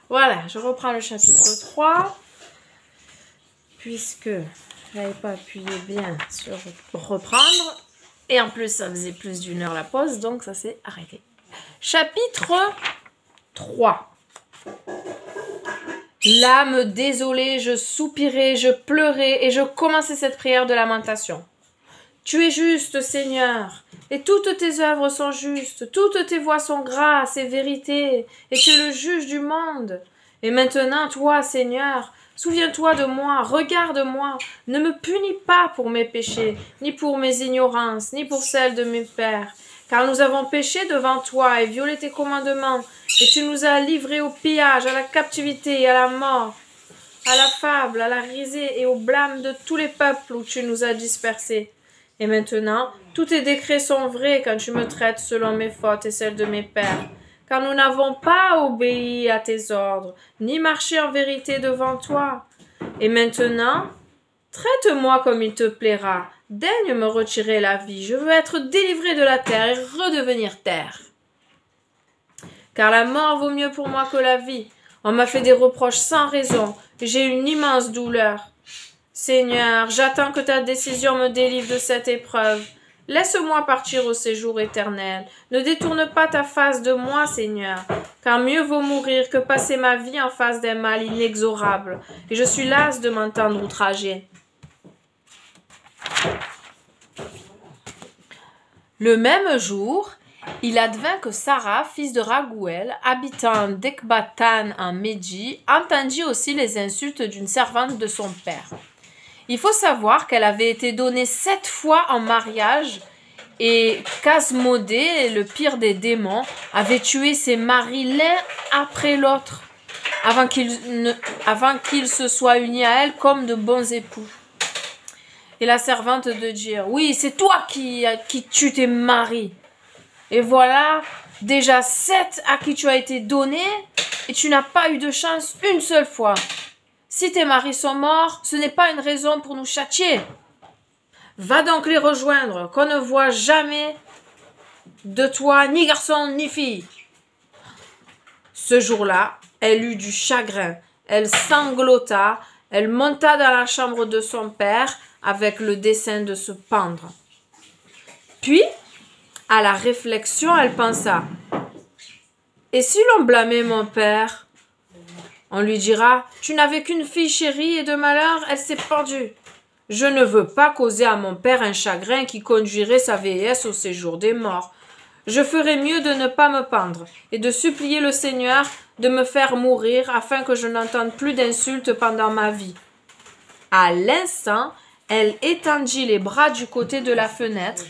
Voilà, je reprends le chapitre 3. Puisque je n'avais pas appuyé bien sur reprendre. Et en plus, ça faisait plus d'1 heure la pause, donc ça s'est arrêté. Chapitre 3. L'âme désolée, je soupirais, je pleurais et je commençais cette prière de lamentation. Tu es juste, Seigneur, et toutes tes œuvres sont justes, toutes tes voies sont grâce et vérité, et tu es le juge du monde. Et maintenant, toi, Seigneur, souviens-toi de moi, regarde-moi, ne me punis pas pour mes péchés, ni pour mes ignorances, ni pour celles de mes pères, car nous avons péché devant toi et violé tes commandements, et tu nous as livrés au pillage, à la captivité et à la mort, à la fable, à la risée et au blâme de tous les peuples où tu nous as dispersés. Et maintenant, tous tes décrets sont vrais quand tu me traites selon mes fautes et celles de mes pères, car nous n'avons pas obéi à tes ordres, ni marché en vérité devant toi. Et maintenant, traite-moi comme il te plaira, daigne me retirer la vie, je veux être délivré de la terre et redevenir terre. Car la mort vaut mieux pour moi que la vie. On m'a fait des reproches sans raison, j'ai une immense douleur. Seigneur, j'attends que ta décision me délivre de cette épreuve. Laisse-moi partir au séjour éternel. Ne détourne pas ta face de moi, Seigneur, car mieux vaut mourir que passer ma vie en face d'un mal inexorable, et je suis lasse de m'entendre outrager. Le même jour, il advint que Sarah, fils de Raguel, habitant d'Ecbatane en Médie, entendit aussi les insultes d'une servante de son père. Il faut savoir qu'elle avait été donnée 7 fois en mariage et qu'Asmodée, le pire des démons, avait tué ses maris l'un après l'autre avant qu'ils se soient unis à elle comme de bons époux. Et la servante de dire, oui, c'est toi qui tue tes maris. Et voilà, déjà 7 à qui tu as été donné et tu n'as pas eu de chance une seule fois. Si tes maris sont morts, ce n'est pas une raison pour nous châtier. Va donc les rejoindre, qu'on ne voit jamais de toi ni garçon ni fille. Ce jour-là, elle eut du chagrin, elle sanglota, elle monta dans la chambre de son père avec le dessein de se pendre. Puis, à la réflexion, elle pensa, « Et si l'on blâmait mon père ? On lui dira, tu n'avais qu'une fille chérie et de malheur, elle s'est pendue. Je ne veux pas causer à mon père un chagrin qui conduirait sa vieillesse au séjour des morts. Je ferais mieux de ne pas me pendre et de supplier le Seigneur de me faire mourir afin que je n'entende plus d'insultes pendant ma vie. » À l'instant, elle étendit les bras du côté de la fenêtre.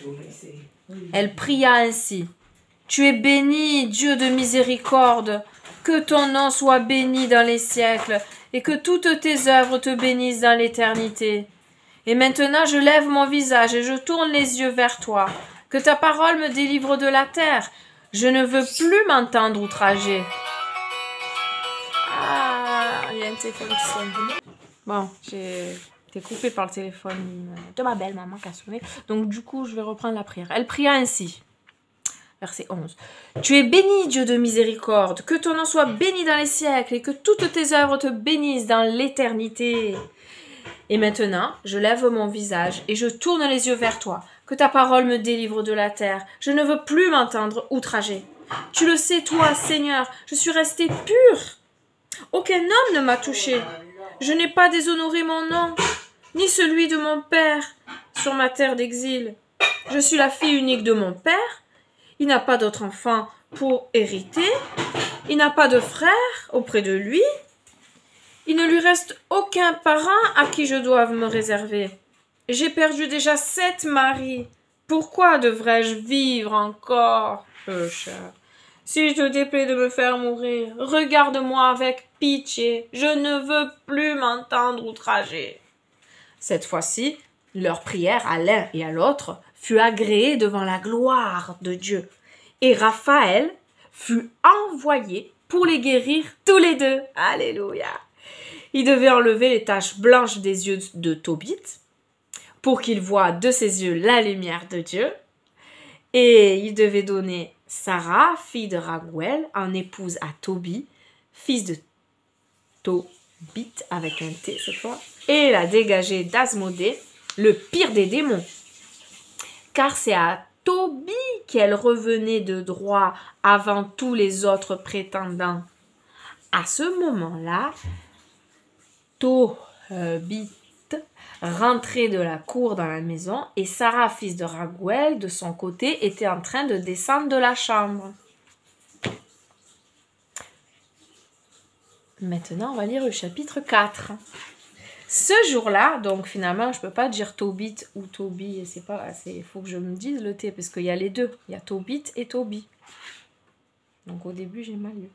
Elle pria ainsi. « Tu es béni, Dieu de miséricorde, que ton nom soit béni dans les siècles, et que toutes tes œuvres te bénissent dans l'éternité. Et maintenant je lève mon visage et je tourne les yeux vers toi. Que ta parole me délivre de la terre. Je ne veux plus m'entendre outrager. » Ah, il y a un téléphone qui sonne. Bon, j'ai été coupée par le téléphone de ma belle-maman qui a sonné. Donc du coup, je vais reprendre la prière. Elle pria ainsi. Verset 11. « Tu es béni, Dieu de miséricorde, que ton nom soit béni dans les siècles et que toutes tes œuvres te bénissent dans l'éternité. Et maintenant, je lève mon visage et je tourne les yeux vers toi. Que ta parole me délivre de la terre. Je ne veux plus m'entendre outrager. Tu le sais, toi, Seigneur, je suis restée pure. Aucun homme ne m'a touchée. Je n'ai pas déshonoré mon nom, ni celui de mon père sur ma terre d'exil. Je suis la fille unique de mon père. Il n'a pas d'autre enfant pour hériter. Il n'a pas de frère auprès de lui. Il ne lui reste aucun parent à qui je doive me réserver. J'ai perdu déjà 7 maris. Pourquoi devrais-je vivre encore, cher? Si je te déplaît de me faire mourir, regarde-moi avec pitié. Je ne veux plus m'entendre outrager. » Cette fois-ci, leur prière à l'un et à l'autre fut agréée devant la gloire de Dieu. Et Raphaël fut envoyé pour les guérir tous les deux. Alléluia! Il devait enlever les taches blanches des yeux de Tobit pour qu'il voie de ses yeux la lumière de Dieu. Et il devait donner Sarah, fille de Raguel, en épouse à Tobie, fils de Tobit avec un T cette fois, et il a dégagé d'Asmodée, le pire des démons. Car c'est à Tobit qu'elle revenait de droit avant tous les autres prétendants. À ce moment-là, Tobit rentrait de la cour dans la maison et Sarah, fils de Raguel, de son côté, était en train de descendre de la chambre. Maintenant, on va lire le chapitre 4. Ce jour-là, donc finalement, je ne peux pas dire Tobit ou Tobi, il faut que je me dise le T, parce qu'il y a les deux. Il y a Tobit et Tobi. Donc au début, j'ai mal lu.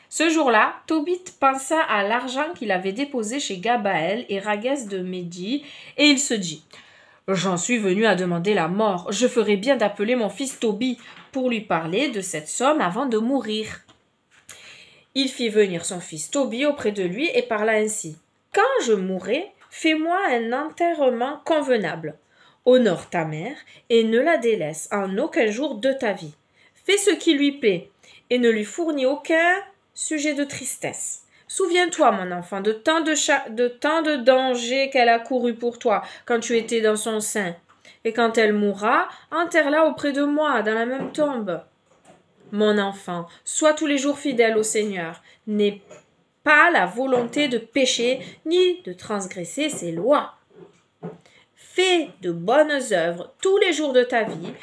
Ce jour-là, Tobit pensa à l'argent qu'il avait déposé chez Gabaël et Raguès de Médie, et il se dit « J'en suis venu à demander la mort. Je ferais bien d'appeler mon fils Tobi pour lui parler de cette somme avant de mourir. » Il fit venir son fils Tobi auprès de lui et parla ainsi. « Quand je mourrai, fais-moi un enterrement convenable. Honore ta mère et ne la délaisse en aucun jour de ta vie. Fais ce qui lui plaît et ne lui fournis aucun sujet de tristesse. Souviens-toi, mon enfant, de tant de dangers qu'elle a couru pour toi quand tu étais dans son sein. Et quand elle mourra, enterre-la auprès de moi, dans la même tombe. Mon enfant, sois tous les jours fidèle au Seigneur. N'aie pas la volonté de pécher, ni de transgresser ses lois. Fais de bonnes œuvres tous les jours de ta vie,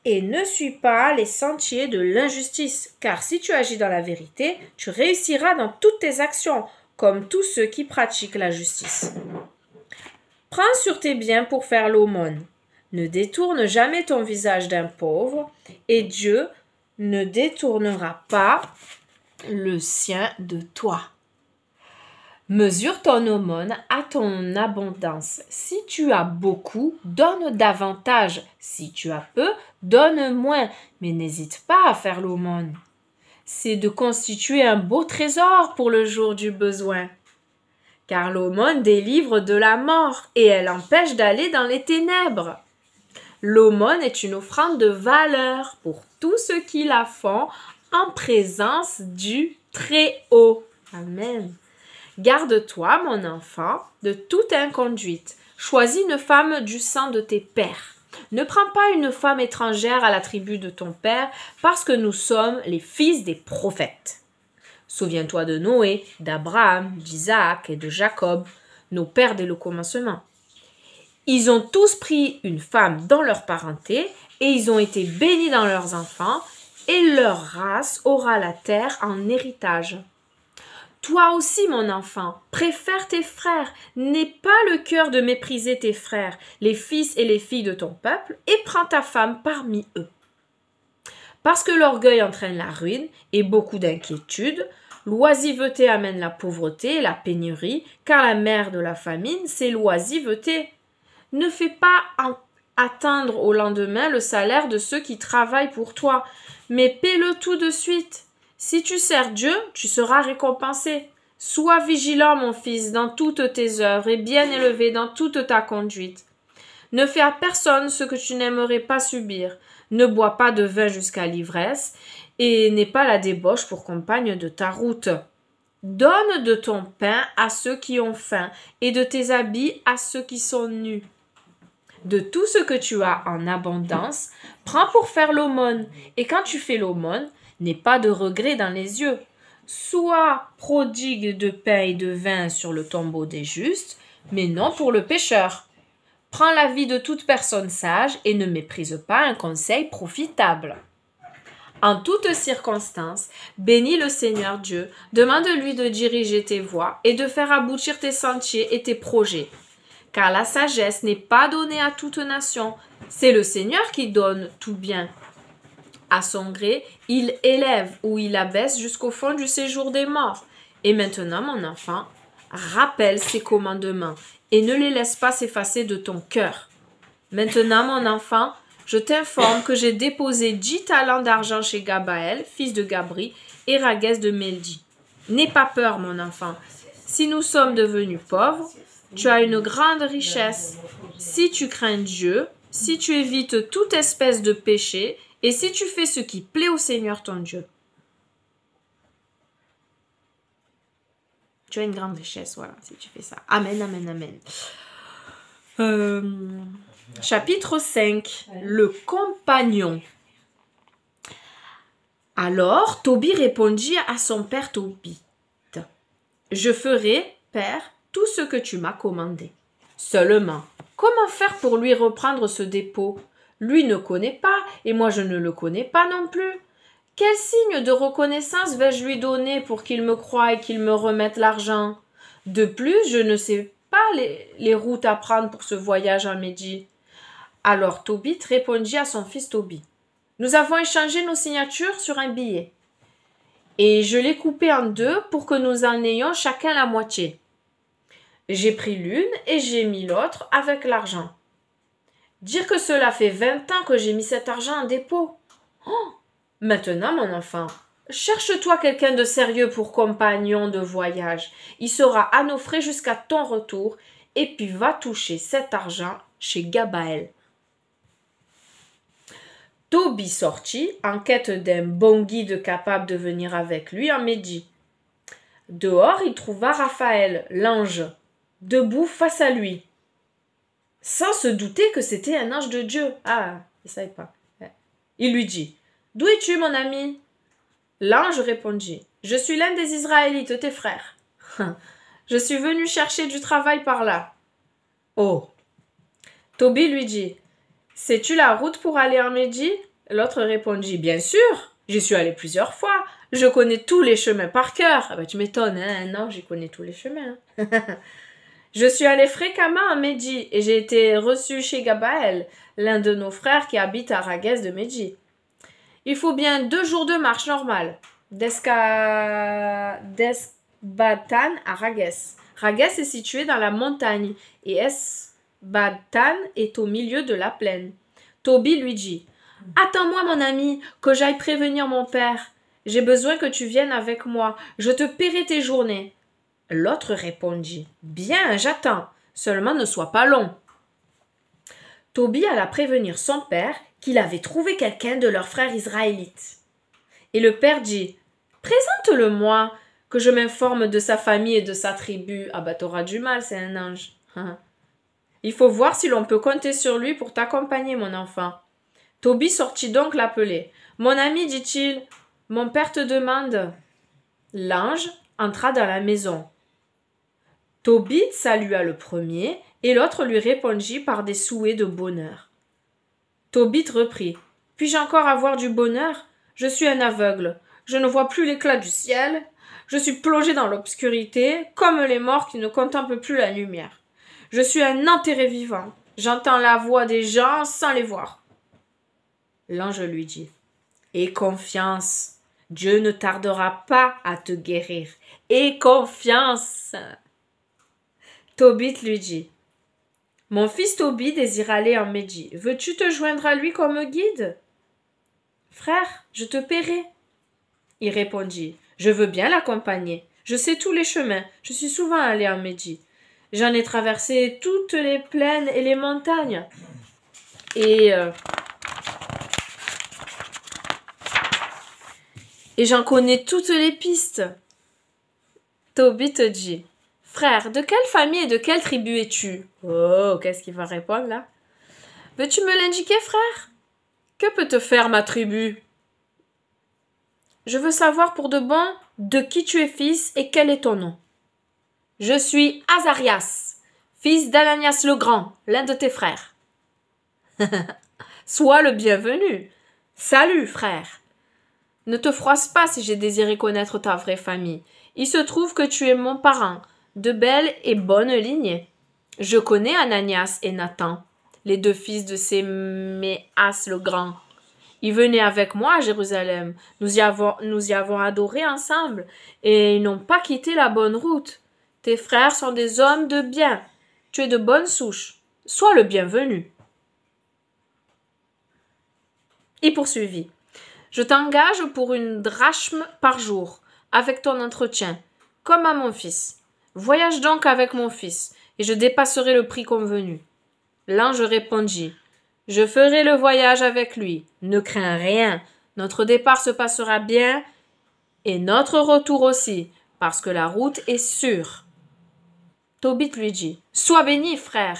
et ne suis pas les sentiers de l'injustice, car si tu agis dans la vérité, tu réussiras dans toutes tes actions, comme tous ceux qui pratiquent la justice. Prends sur tes biens pour faire l'aumône. Ne détourne jamais ton visage d'un pauvre, et Dieu ne détournera pas le sien de toi. Mesure ton aumône à ton abondance. Si tu as beaucoup, donne davantage. Si tu as peu, donne moins. Mais n'hésite pas à faire l'aumône. C'est de constituer un beau trésor pour le jour du besoin. Car l'aumône délivre de la mort et elle empêche d'aller dans les ténèbres. L'aumône est une offrande de valeur pour tous ceux qui la font en présence du Très-Haut. Amen. Garde-toi, mon enfant, de toute inconduite. Choisis une femme du sang de tes pères. Ne prends pas une femme étrangère à la tribu de ton père, parce que nous sommes les fils des prophètes. Souviens-toi de Noé, d'Abraham, d'Isaac et de Jacob, nos pères dès le commencement. Ils ont tous pris une femme dans leur parenté, et ils ont été bénis dans leurs enfants, et leur race aura la terre en héritage. Toi aussi, mon enfant, préfère tes frères, n'aie pas le cœur de mépriser tes frères, les fils et les filles de ton peuple, et prends ta femme parmi eux. Parce que l'orgueil entraîne la ruine et beaucoup d'inquiétude, l'oisiveté amène la pauvreté et la pénurie, car la mère de la famine, c'est l'oisiveté. Ne fais pas attendre au lendemain le salaire de ceux qui travaillent pour toi, mais paie-le tout de suite. Si tu sers Dieu, tu seras récompensé. Sois vigilant, mon fils, dans toutes tes œuvres et bien élevé dans toute ta conduite. Ne fais à personne ce que tu n'aimerais pas subir. Ne bois pas de vin jusqu'à l'ivresse et n'aie pas la débauche pour compagne de ta route. Donne de ton pain à ceux qui ont faim et de tes habits à ceux qui sont nus. De tout ce que tu as en abondance, prends pour faire l'aumône. Et quand tu fais l'aumône, n'aie pas de regret dans les yeux. Sois prodigue de pain et de vin sur le tombeau des justes, mais non pour le pécheur. Prends la vie de toute personne sage et ne méprise pas un conseil profitable. En toutes circonstances, bénis le Seigneur Dieu, demande-lui de diriger tes voies et de faire aboutir tes sentiers et tes projets. Car la sagesse n'est pas donnée à toute nation, c'est le Seigneur qui donne tout bien. À son gré, il élève ou il abaisse jusqu'au fond du séjour des morts. Et maintenant, mon enfant, rappelle ses commandements et ne les laisse pas s'effacer de ton cœur. Maintenant, mon enfant, je t'informe que j'ai déposé 10 talents d'argent chez Gabaël, fils de Gabri, et Raguès de Médie. N'aie pas peur, mon enfant. Si nous sommes devenus pauvres, tu as une grande richesse. Si tu crains Dieu, si tu évites toute espèce de péché, et si tu fais ce qui plaît au Seigneur ton Dieu. Tu as une grande richesse, voilà, si tu fais ça. Amen, amen, amen. Chapitre 5. Le compagnon. Alors, Tobie répondit à son père Tobit. Je ferai, père, tout ce que tu m'as commandé. Seulement, comment faire pour lui reprendre ce dépôt? Lui ne connaît pas, et moi je ne le connais pas non plus. Quel signe de reconnaissance vais-je lui donner pour qu'il me croie et qu'il me remette l'argent? De plus, je ne sais pas les routes à prendre pour ce voyage en Médie. Alors Tobit répondit à son fils Tobie. Nous avons échangé nos signatures sur un billet. Et je l'ai coupé en deux pour que nous en ayons chacun la moitié. J'ai pris l'une et j'ai mis l'autre avec l'argent. Dire que cela fait 20 ans que j'ai mis cet argent en dépôt. Oh, maintenant, mon enfant, cherche-toi quelqu'un de sérieux pour compagnon de voyage. Il sera à nos frais jusqu'à ton retour et puis va toucher cet argent chez Gabaël. Tobie sortit en quête d'un bon guide capable de venir avec lui en Médie. Dehors, il trouva Raphaël, l'ange, debout face à lui, sans se douter que c'était un ange de Dieu. Ah, il ne savait pas. Il lui dit, « D'où es-tu, mon ami ?» L'ange répondit, « Je suis l'un des Israélites, tes frères. Je suis venu chercher du travail par là. » Oh. Tobie lui dit, « Sais-tu la route pour aller en Médie ?» L'autre répondit, « Bien sûr, j'y suis allé plusieurs fois. Je connais tous les chemins par cœur. » Ah ben tu m'étonnes, hein? Non, j'y connais tous les chemins. Je suis allé fréquemment à Médie et j'ai été reçu chez Gabaël, l'un de nos frères qui habite à Raguès de Médie. Il faut bien 2 jours de marche normale d'Esbatan à Raguès. Raguès est situé dans la montagne et Esbatan est au milieu de la plaine. Tobie lui dit, « Attends-moi, mon ami, que j'aille prévenir mon père. J'ai besoin que tu viennes avec moi. Je te paierai tes journées. » L'autre répondit, « Bien, j'attends. Seulement ne sois pas long. » Tobie alla prévenir son père qu'il avait trouvé quelqu'un de leurs frères israélites. Et le père dit, « Présente-le-moi, que je m'informe de sa famille et de sa tribu. » Ah bah t'auras du mal, c'est un ange. Il faut voir si l'on peut compter sur lui pour t'accompagner, mon enfant. Tobie sortit donc l'appeler. « Mon ami, dit-il, mon père te demande. » L'ange entra dans la maison. Tobit salua le premier et l'autre lui répondit par des souhaits de bonheur. Tobit reprit. « Puis-je encore avoir du bonheur? Je suis un aveugle. Je ne vois plus l'éclat du ciel. Je suis plongé dans l'obscurité, comme les morts qui ne contemplent plus la lumière. Je suis un enterré vivant. J'entends la voix des gens sans les voir. » L'ange lui dit, « Aie confiance, Dieu ne tardera pas à te guérir. Aie confiance. » Tobit lui dit, « Mon fils Tobie désire aller en Médie. Veux-tu te joindre à lui comme guide? »« Frère, je te paierai. » Il répondit, « Je veux bien l'accompagner. Je sais tous les chemins. Je suis souvent allé en Médie. J'en ai traversé toutes les plaines et les montagnes. Et j'en connais toutes les pistes. » Tobit te dit, « Frère, de quelle famille et de quelle tribu es-tu? » Oh, qu'est-ce qu'il va répondre là? « Veux-tu me l'indiquer, frère? Que peut te faire ma tribu? Je veux savoir pour de bon de qui tu es fils et quel est ton nom. »« Je suis Azarias, fils d'Ananias le Grand, l'un de tes frères. »« Sois le bienvenu. Salut, frère. Ne te froisse pas si j'ai désiré connaître ta vraie famille. Il se trouve que tu es mon parent, de belle et bonne lignée. Je connais Ananias et Nathan, les 2 fils de Séméas le Grand. Ils venaient avec moi à Jérusalem. Nous y avons adoré ensemble et ils n'ont pas quitté la bonne route. Tes frères sont des hommes de bien. Tu es de bonne souche. Sois le bienvenu. » Il poursuivit. « Je t'engage pour 1 drachme par jour, avec ton entretien, comme à mon fils. Voyage donc avec mon fils, et je dépasserai le prix convenu. » L'ange répondit, « Je ferai le voyage avec lui. Ne crains rien. Notre départ se passera bien, et notre retour aussi. parce que la route est sûre. Tobit lui dit, « Sois béni, frère. »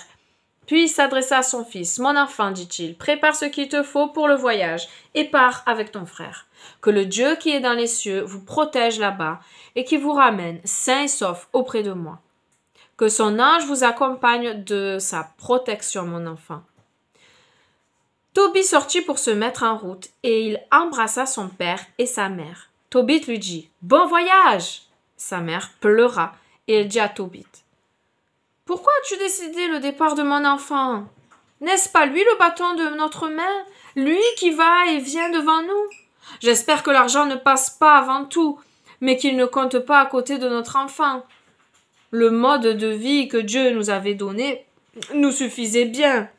Puis il s'adressa à son fils. « Mon enfant, dit-il, prépare ce qu'il te faut pour le voyage et pars avec ton frère. Que le Dieu qui est dans les cieux vous protège là-bas et qui vous ramène sain et sauf auprès de moi. Que son ange vous accompagne de sa protection, mon enfant. » Tobit sortit pour se mettre en route et il embrassa son père et sa mère. Tobit lui dit, « Bon voyage !» Sa mère pleura et elle dit à Tobit, « Pourquoi as-tu décidé le départ de mon enfant? N'est-ce pas lui le bâton de notre main, lui qui va et vient devant nous? J'espère que l'argent ne passe pas avant tout, mais qu'il ne compte pas à côté de notre enfant. Le mode de vie que Dieu nous avait donné nous suffisait bien. »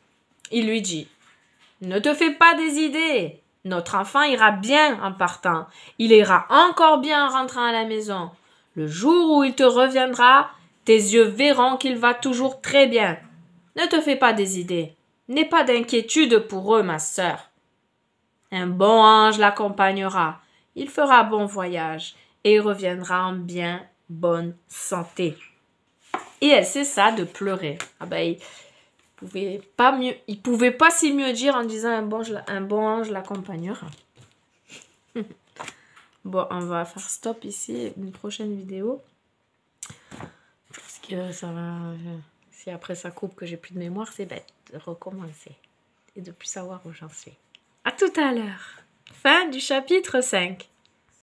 Il lui dit, « Ne te fais pas des idées. Notre enfant ira bien en partant. Il ira encore bien en rentrant à la maison. Le jour où il te reviendra, tes yeux verront qu'il va toujours très bien. Ne te fais pas des idées. N'aie pas d'inquiétude pour eux, ma sœur. Un bon ange l'accompagnera. Il fera bon voyage et il reviendra en bien bonne santé. » Et elle cessa de pleurer. Ah ben, il pouvait pas si mieux dire en disant un bon ange l'accompagnera. Bon, on va faire stop ici, une prochaine vidéo. Parce que ça va... Si après ça coupe que j'ai plus de mémoire, c'est bête de recommencer. Et de plus savoir où j'en suis. À tout à l'heure. Fin du chapitre 5.